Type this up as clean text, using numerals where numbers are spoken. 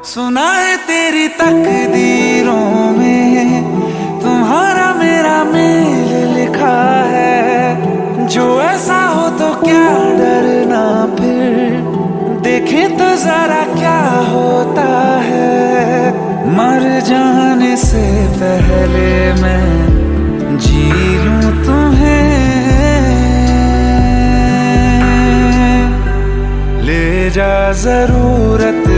सुना है तेरी तकदीरों में तुम्हारा मेरा मेल लिखा है। जो ऐसा हो तो क्या डरना, फिर देखें तो जरा क्या होता है। मर जाने से पहले मैं जी लूं तुम्हें, ले जा जरूरत